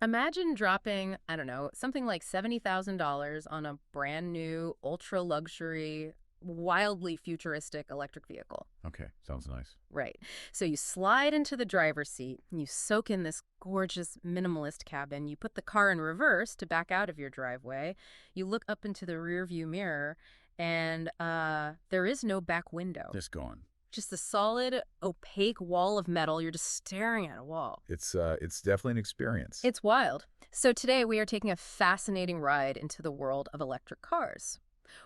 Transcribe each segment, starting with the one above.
Imagine dropping, I don't know, something like $70,000 on a brand new, ultra luxury, wildly futuristic electric vehicle. Okay, sounds nice. Right. So you slide into the driver's seat, you soak in this gorgeous minimalist cabin, you put the car in reverse to back out of your driveway, you look up into the rearview mirror, and there is no back window. Just gone. Just a solid, opaque wall of metal. You're just staring at a wall. It's definitely an experience. It's wild. So today we are taking a fascinating ride into the world of electric cars.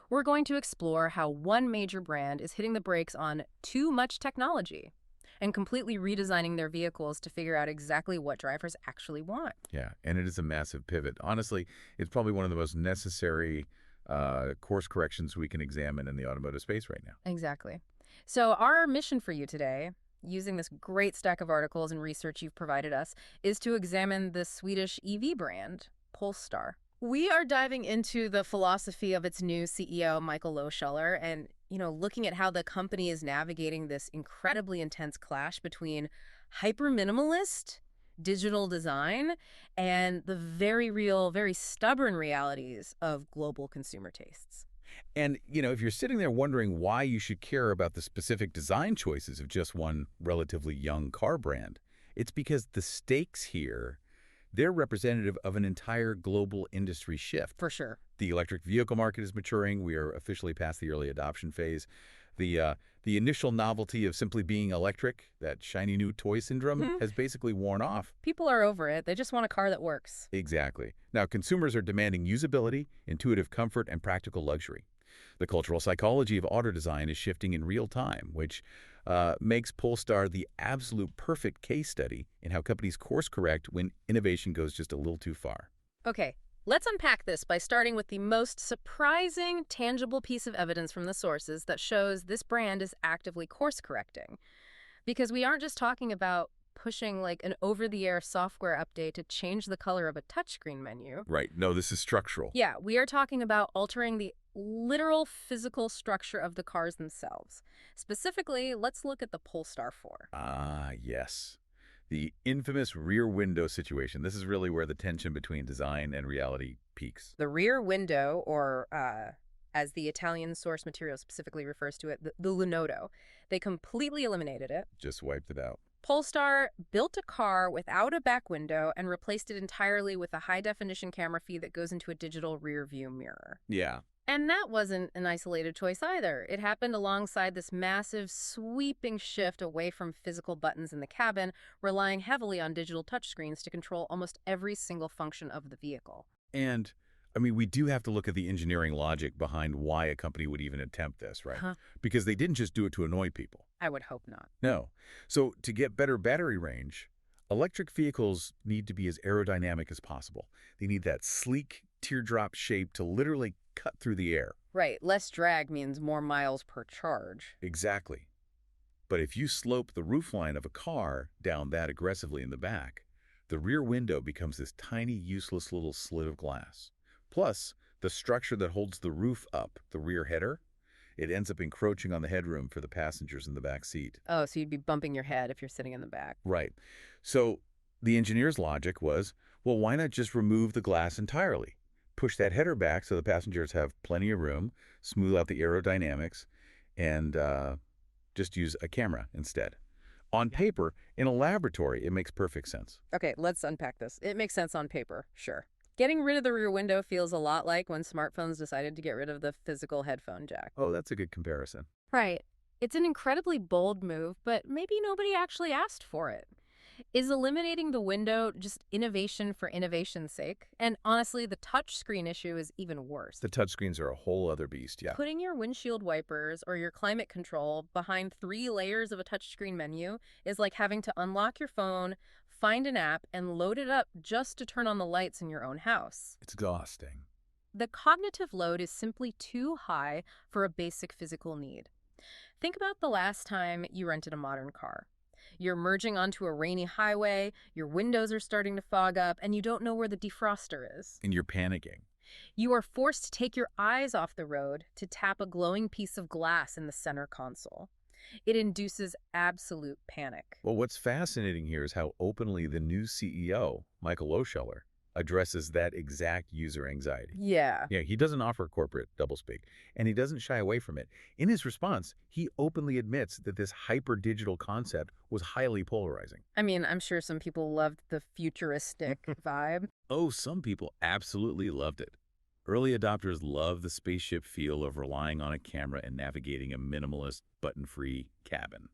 We're going to explore how one major brand is hitting the brakes on too much technology and completely redesigning their vehicles to figure out exactly what drivers actually want. Yeah, and it is a massive pivot. Honestly, it's probably one of the most necessary course corrections we can examine in the automotive space right now. Exactly. So our mission for you today, using this great stack of articles and research you've provided us, is to examine the Swedish EV brand, Polestar. We are diving into the philosophy of its new CEO, Michael Lohscheller, and, looking at how the company is navigating this incredibly intense clash between hyper-minimalist digital design and the very real, very stubborn realities of global consumer tastes. And, if you're sitting there wondering why you should care about the specific design choices of just one relatively young car brand, it's because the stakes here, they're representative of an entire global industry shift. For sure. The electric vehicle market is maturing. We are officially past the early adoption phase. The initial novelty of simply being electric, that shiny new toy syndrome, has basically worn off. People are over it. They just want a car that works. Exactly. Now, consumers are demanding usability, intuitive comfort, and practical luxury. The cultural psychology of auto design is shifting in real time, which makes Polestar the absolute perfect case study in how companies course correct when innovation goes just a little too far. Okay, let's unpack this by starting with the most surprising, tangible piece of evidence from the sources that shows this brand is actively course correcting. Because we aren't just talking about pushing like an over-the-air software update to change the color of a touchscreen menu. Right. No, this is structural. Yeah, we are talking about altering the literal physical structure of the cars themselves. Specifically, let's look at the Polestar 4. Ah, yes. The infamous rear window situation. This is really where the tension between design and reality peaks. The rear window, or as the Italian source material specifically refers to it, the lunotto, they completely eliminated it. Just wiped it out. Polestar built a car without a back window and replaced it entirely with a high-definition camera feed that goes into a digital rear-view mirror. Yeah. And that wasn't an isolated choice either. It happened alongside this massive, sweeping shift away from physical buttons in the cabin, relying heavily on digital touchscreens to control almost every single function of the vehicle. And, we do have to look at the engineering logic behind why a company would even attempt this, right? Because they didn't just do it to annoy people. I would hope not. No. So to get better battery range, electric vehicles need to be as aerodynamic as possible. They need that sleek teardrop shape to literally cut through the air. Right. Less drag means more miles per charge. Exactly. But if you slope the roofline of a car down that aggressively in the back, the rear window becomes this tiny, useless little slit of glass. Plus, the structure that holds the roof up, the rear header, it ends up encroaching on the headroom for the passengers in the back seat. Oh, so you'd be bumping your head if you're sitting in the back. Right. So the engineer's logic was, well, why not just remove the glass entirely? Push that header back so the passengers have plenty of room, smooth out the aerodynamics, and just use a camera instead. On paper, in a laboratory, it makes perfect sense. Okay, let's unpack this. It makes sense on paper, sure. Getting rid of the rear window feels a lot like when smartphones decided to get rid of the physical headphone jack. Oh, that's a good comparison. Right. It's an incredibly bold move, but maybe nobody actually asked for it. Is eliminating the window just innovation for innovation's sake? And honestly, the touchscreen issue is even worse. The touchscreens are a whole other beast, yeah. Putting your windshield wipers or your climate control behind 3 layers of a touchscreen menu is like having to unlock your phone, find an app, and load it up just to turn on the lights in your own house. It's exhausting. The cognitive load is simply too high for a basic physical need. Think about the last time you rented a modern car. You're merging onto a rainy highway, your windows are starting to fog up, and you don't know where the defroster is. And you're panicking. You are forced to take your eyes off the road to tap a glowing piece of glass in the center console. It induces absolute panic. Well, what's fascinating here is how openly the new CEO, Michael Lohscheller, addresses that exact user anxiety. Yeah. Yeah, he doesn't offer corporate doublespeak, and he doesn't shy away from it. In his response, he openly admits that this hyper-digital concept was highly polarizing. I mean, I'm sure some people loved the futuristic vibe. Oh, some people absolutely loved it. Early adopters loved the spaceship feel of relying on a camera and navigating a minimalist, button-free cabin.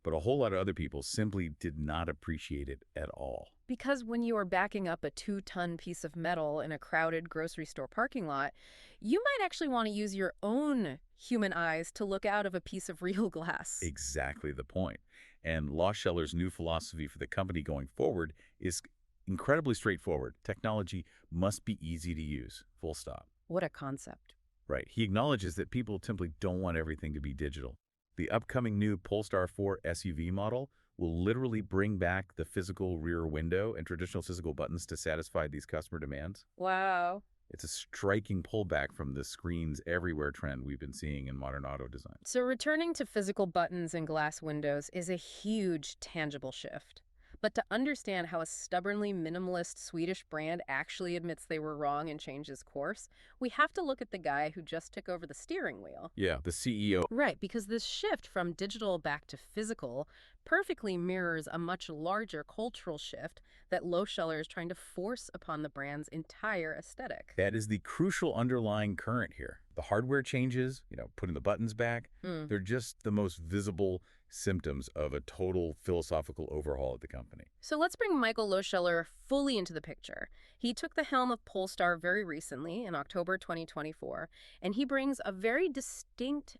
But a whole lot of other people simply did not appreciate it at all. Because when you are backing up a 2-ton piece of metal in a crowded grocery store parking lot, you might actually want to use your own human eyes to look out of a piece of real glass. Exactly the point. And Lohscheller's new philosophy for the company going forward is incredibly straightforward. Technology must be easy to use, full stop. What a concept. Right. He acknowledges that people simply don't want everything to be digital. The upcoming new Polestar 4 SUV model will literally bring back the physical rear window and traditional physical buttons to satisfy these customer demands. Wow. It's a striking pullback from the screens everywhere trend we've been seeing in modern auto design. So returning to physical buttons and glass windows is a huge, tangible shift. But to understand how a stubbornly minimalist Swedish brand actually admits they were wrong and changes course, we have to look at the guy who just took over the steering wheel. Yeah, the CEO. Right, because this shift from digital back to physical perfectly mirrors a much larger cultural shift that Lohscheller is trying to force upon the brand's entire aesthetic. That is the crucial underlying current here. The hardware changes, putting the buttons back, they're just the most visible symptoms of a total philosophical overhaul at the company. So let's bring Michael Lohscheller fully into the picture. He took the helm of Polestar very recently, in October 2024, and he brings a very distinct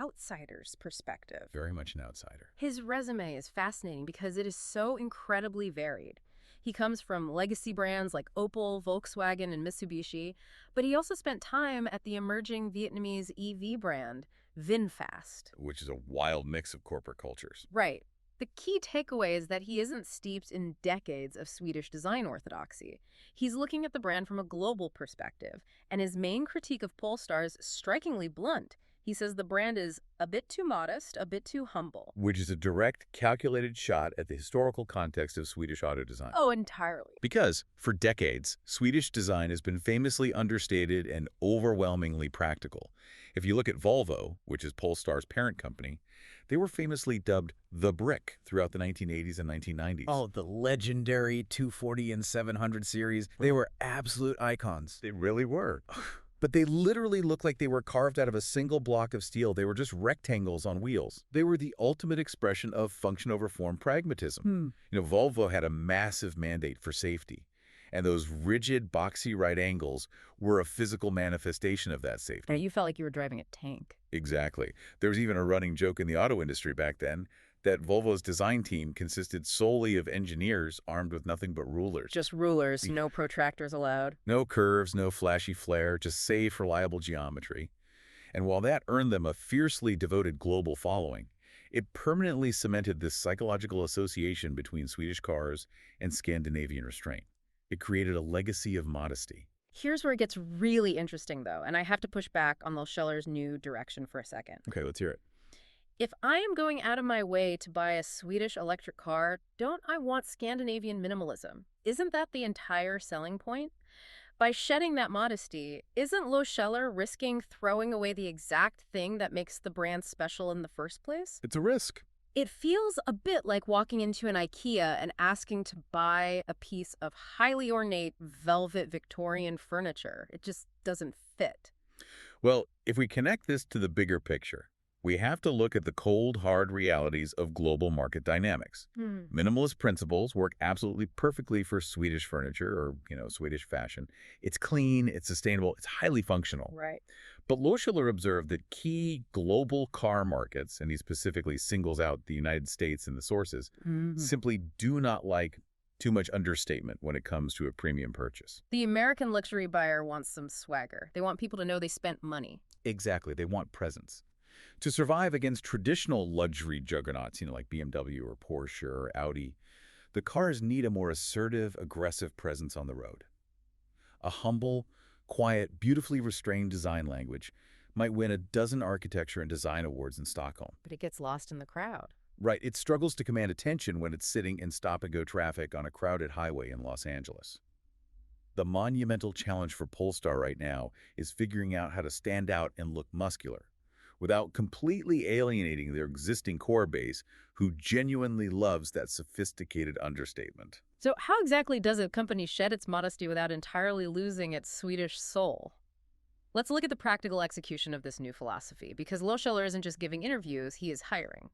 outsider's perspective. Very much an outsider. His resume is fascinating because it is so incredibly varied. He comes from legacy brands like Opel, Volkswagen, and Mitsubishi, but he also spent time at the emerging Vietnamese EV brand, VinFast. Which is a wild mix of corporate cultures. Right. The key takeaway is that he isn't steeped in decades of Swedish design orthodoxy. He's looking at the brand from a global perspective, and his main critique of Polestar is strikingly blunt. He says the brand is a bit too modest, a bit too humble. Which is a direct, calculated shot at the historical context of Swedish auto design. Oh, entirely. Because, for decades, Swedish design has been famously understated and overwhelmingly practical. If you look at Volvo, which is Polestar's parent company, they were famously dubbed the brick throughout the 1980s and 1990s. Oh, the legendary 240 and 700 series. They were absolute icons. They really were. But they literally looked like they were carved out of a single block of steel. They were just rectangles on wheels. They were the ultimate expression of function over form pragmatism. Volvo had a massive mandate for safety. And those rigid, boxy right angles were a physical manifestation of that safety. You felt like you were driving a tank. Exactly. There was even a running joke in the auto industry back then that Volvo's design team consisted solely of engineers armed with nothing but rulers. Just rulers, no protractors allowed. No curves, no flashy flair, just safe, reliable geometry. And while that earned them a fiercely devoted global following, it permanently cemented this psychological association between Swedish cars and Scandinavian restraint. It created a legacy of modesty. Here's where it gets really interesting, though, and I have to push back on Lohscheller's new direction for a second. Okay, let's hear it. If I am going out of my way to buy a Swedish electric car, don't I want Scandinavian minimalism? Isn't that the entire selling point? By shedding that modesty, isn't Lohscheller risking throwing away the exact thing that makes the brand special in the first place? It's a risk. It feels a bit like walking into an IKEA and asking to buy a piece of highly ornate velvet Victorian furniture. It just doesn't fit. Well, if we connect this to the bigger picture, we have to look at the cold, hard realities of global market dynamics. Minimalist principles work absolutely perfectly for Swedish furniture or, Swedish fashion. It's clean, it's sustainable, it's highly functional. Right. But Lohscheller observed that key global car markets, and he specifically singles out the United States in the sources, simply do not like too much understatement when it comes to a premium purchase. The American luxury buyer wants some swagger. They want people to know they spent money. Exactly. They want presence. To survive against traditional luxury juggernauts, like BMW or Porsche or Audi, the cars need a more assertive, aggressive presence on the road. A humble, quiet, beautifully restrained design language might win a dozen architecture and design awards in Stockholm. But it gets lost in the crowd. Right, it struggles to command attention when it's sitting in stop-and-go traffic on a crowded highway in Los Angeles. The monumental challenge for Polestar right now is figuring out how to stand out and look muscular, without completely alienating their existing core base who genuinely loves that sophisticated understatement. So how exactly does a company shed its modesty without entirely losing its Swedish soul? Let's look at the practical execution of this new philosophy, because Lohscheller isn't just giving interviews, he is hiring.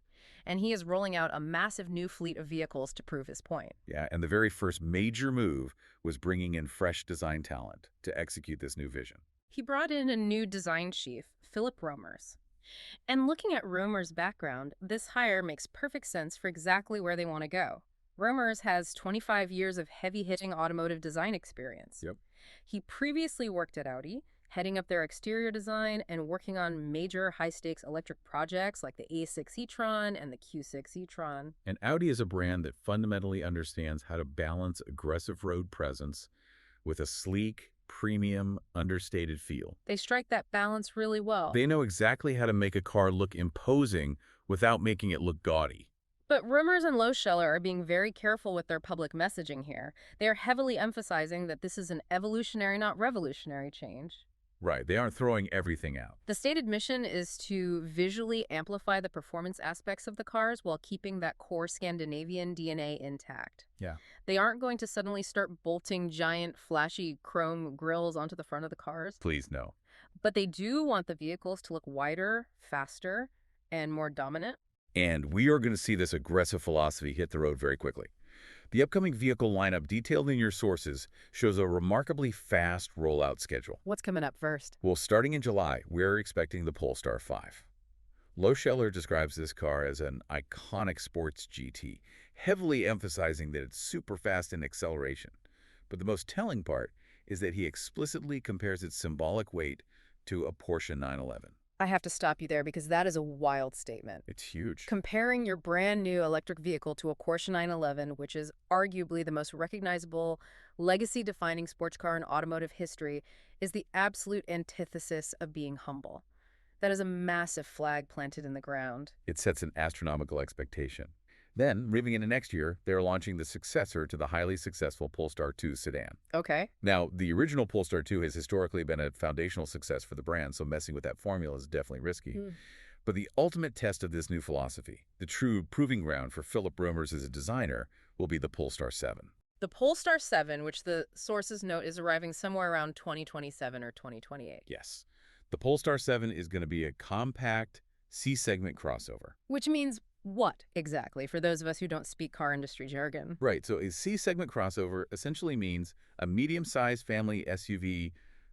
And he is rolling out a massive new fleet of vehicles to prove his point. Yeah, and the very first major move was bringing in fresh design talent to execute this new vision. He brought in a new design chief, Philip Romers. And looking at Romer's background, this hire makes perfect sense for exactly where they want to go. Romers has 25 years of heavy-hitting automotive design experience. Yep. He previously worked at Audi, heading up their exterior design and working on major high-stakes electric projects like the A6 e-tron and the Q6 e-tron. And Audi is a brand that fundamentally understands how to balance aggressive road presence with a sleek, premium, understated feel. They strike that balance really well. They know exactly how to make a car look imposing without making it look gaudy. But Rumors and Lohscheller are being very careful with their public messaging here. They are heavily emphasizing that this is an evolutionary, not revolutionary change. Right, they aren't throwing everything out. The stated mission is to visually amplify the performance aspects of the cars while keeping that core Scandinavian DNA intact. Yeah. They aren't going to suddenly start bolting giant, flashy chrome grills onto the front of the cars. Please, no. But they do want the vehicles to look wider, faster, and more dominant. And we are going to see this aggressive philosophy hit the road very quickly. The upcoming vehicle lineup detailed in your sources shows a remarkably fast rollout schedule. What's coming up first? Well, starting in July, we're expecting the Polestar 5. Lohscheller describes this car as an iconic sports GT, heavily emphasizing that it's super fast in acceleration. But the most telling part is that he explicitly compares its symbolic weight to a Porsche 911. I have to stop you there because that is a wild statement. It's huge. Comparing your brand new electric vehicle to a Porsche 911, which is arguably the most recognizable, legacy-defining sports car in automotive history, is the absolute antithesis of being humble. That is a massive flag planted in the ground. It sets an astronomical expectation. Then, moving into next year, they're launching the successor to the highly successful Polestar 2 sedan. Okay. Now, the original Polestar 2 has historically been a foundational success for the brand, so messing with that formula is definitely risky. But the ultimate test of this new philosophy, the true proving ground for Philip Romers as a designer, will be the Polestar 7. The Polestar 7, which the sources note is arriving somewhere around 2027 or 2028. Yes. The Polestar 7 is going to be a compact C-segment crossover. Which means what exactly, for those of us who don't speak car industry jargon? Right, so a C-segment crossover essentially means a medium-sized family SUV,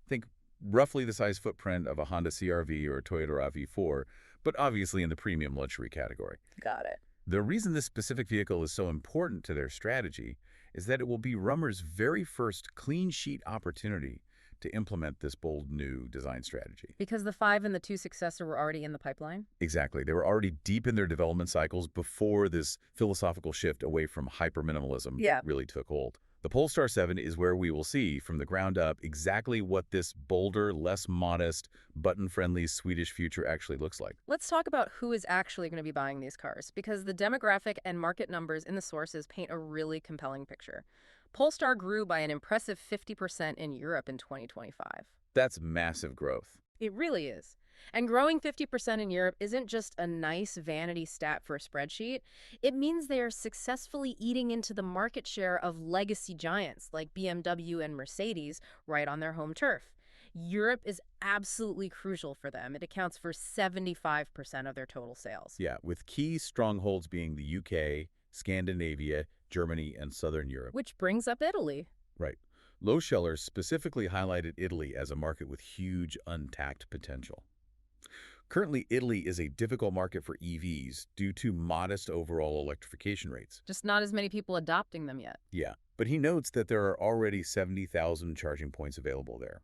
think roughly the size footprint of a Honda CR-V or a Toyota RAV4, but obviously in the premium luxury category. Got it. The reason this specific vehicle is so important to their strategy is that it will be Rummer's very first clean sheet opportunity to implement this bold new design strategy. Because the 5 and the 2 successor were already in the pipeline? Exactly. They were already deep in their development cycles before this philosophical shift away from hyper-minimalism really took hold. The Polestar 7 is where we will see, from the ground up, exactly what this bolder, less modest, button-friendly Swedish future actually looks like. Let's talk about who is actually going to be buying these cars, because the demographic and market numbers in the sources paint a really compelling picture. Polestar grew by an impressive 50% in Europe in 2025. That's massive growth. It really is. And growing 50% in Europe isn't just a nice vanity stat for a spreadsheet. It means they are successfully eating into the market share of legacy giants like BMW and Mercedes right on their home turf. Europe is absolutely crucial for them. It accounts for 75% of their total sales. Yeah, with key strongholds being the UK, Scandinavia, Germany, and Southern Europe. Which brings up Italy. Right. Lohscheller specifically highlighted Italy as a market with huge untapped potential. Currently, Italy is a difficult market for EVs due to modest overall electrification rates. Just not as many people adopting them yet. Yeah, but he notes that there are already 70,000 charging points available there.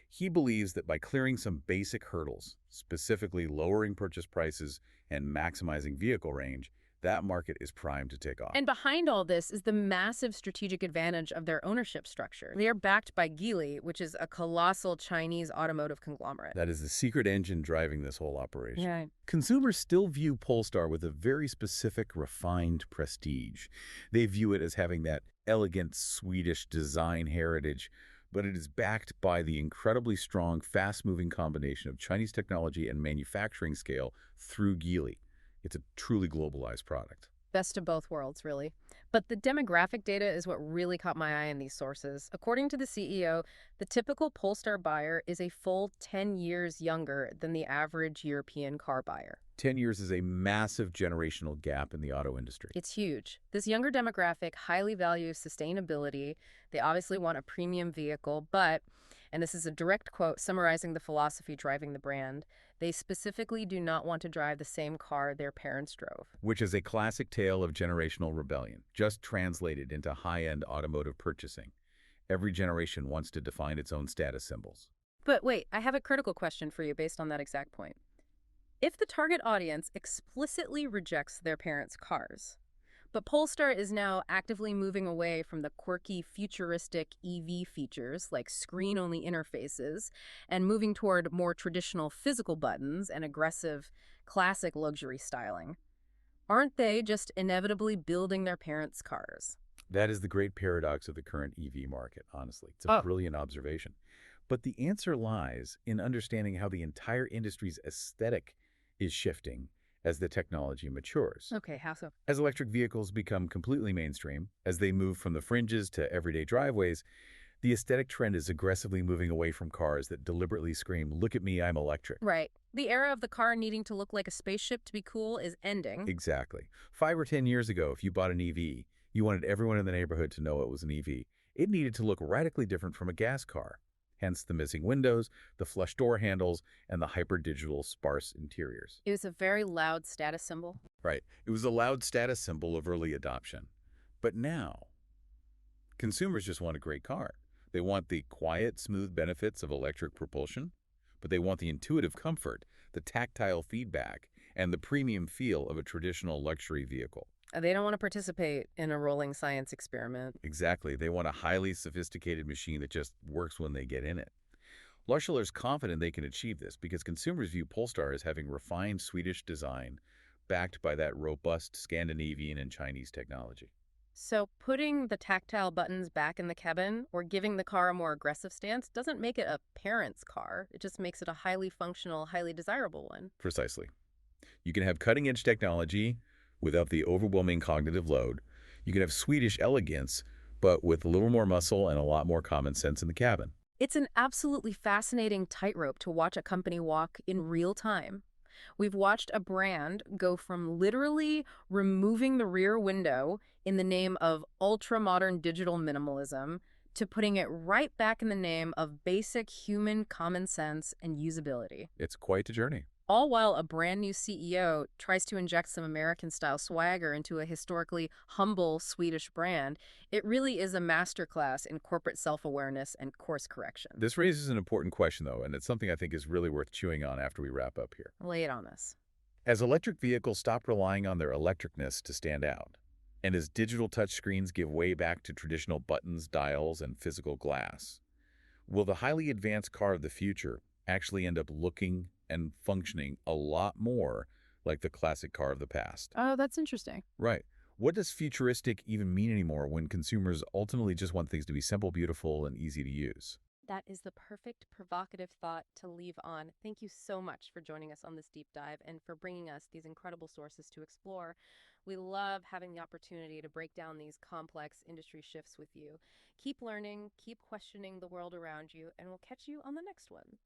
He believes that by clearing some basic hurdles, specifically lowering purchase prices and maximizing vehicle range, That market is primed to take off. And behind all this is the massive strategic advantage of their ownership structure. They are backed by Geely, which is a colossal Chinese automotive conglomerate. That is the secret engine driving this whole operation. Yeah. Consumers still view Polestar with a very specific, refined prestige. They view it as having that elegant Swedish design heritage, but it is backed by the incredibly strong, fast-moving combination of Chinese technology and manufacturing scale through Geely. It's a truly globalized product. Best of both worlds, really. But the demographic data is what really caught my eye in these sources. According to the CEO, the typical Polestar buyer is a full 10 years younger than the average European car buyer. 10 years is a massive generational gap in the auto industry. It's huge. This younger demographic highly values sustainability. They obviously want a premium vehicle, but, and this is a direct quote summarizing the philosophy driving the brand, they specifically do not want to drive the same car their parents drove. Which is a classic tale of generational rebellion, just translated into high-end automotive purchasing. Every generation wants to define its own status symbols. But wait, I have a critical question for you based on that exact point. If the target audience explicitly rejects their parents' cars, but Polestar is now actively moving away from the quirky, futuristic EV features like screen-only interfaces and moving toward more traditional physical buttons and aggressive, classic luxury styling, aren't they just inevitably building their parents' cars? That is the great paradox of the current EV market, honestly. It's a brilliant observation. But the answer lies in understanding how the entire industry's aesthetic is shifting as the technology matures. Okay, how so? As electric vehicles become completely mainstream, as they move from the fringes to everyday driveways, the aesthetic trend is aggressively moving away from cars that deliberately scream, "Look at me, I'm electric." Right. The era of the car needing to look like a spaceship to be cool is ending. Exactly. 5 or 10 years ago, if you bought an EV, you wanted everyone in the neighborhood to know it was an EV. It needed to look radically different from a gas car. Hence the missing windows, the flush door handles, and the hyper-digital sparse interiors. It was a very loud status symbol. Right. It was a loud status symbol of early adoption. But now, consumers just want a great car. They want the quiet, smooth benefits of electric propulsion, but they want the intuitive comfort, the tactile feedback, and the premium feel of a traditional luxury vehicle. They don't want to participate in a rolling science experiment. Exactly. They want a highly sophisticated machine that just works when they get in it. Lohscheller's confident they can achieve this because consumers view Polestar as having refined Swedish design backed by that robust Scandinavian and Chinese technology. So putting the tactile buttons back in the cabin or giving the car a more aggressive stance doesn't make it a parent's car. It just makes it a highly functional, highly desirable one. Precisely. You can have cutting-edge technology without the overwhelming cognitive load. You can have Swedish elegance, but with a little more muscle and a lot more common sense in the cabin. It's an absolutely fascinating tightrope to watch a company walk in real time. We've watched a brand go from literally removing the rear window in the name of ultra-modern digital minimalism to putting it right back in the name of basic human common sense and usability. It's quite a journey. All while a brand new CEO tries to inject some American-style swagger into a historically humble Swedish brand. It really is a masterclass in corporate self-awareness and course correction. This raises an important question, though, and it's something I think is really worth chewing on after we wrap up here. Lay it on us. As electric vehicles stop relying on their electricness to stand out, and as digital touchscreens give way back to traditional buttons, dials, and physical glass, will the highly advanced car of the future actually end up looking and functioning a lot more like the classic car of the past? Oh, that's interesting. Right. What does futuristic even mean anymore when consumers ultimately just want things to be simple, beautiful, and easy to use? That is the perfect provocative thought to leave on. Thank you so much for joining us on this deep dive and for bringing us these incredible sources to explore. We love having the opportunity to break down these complex industry shifts with you. Keep learning, keep questioning the world around you, and we'll catch you on the next one.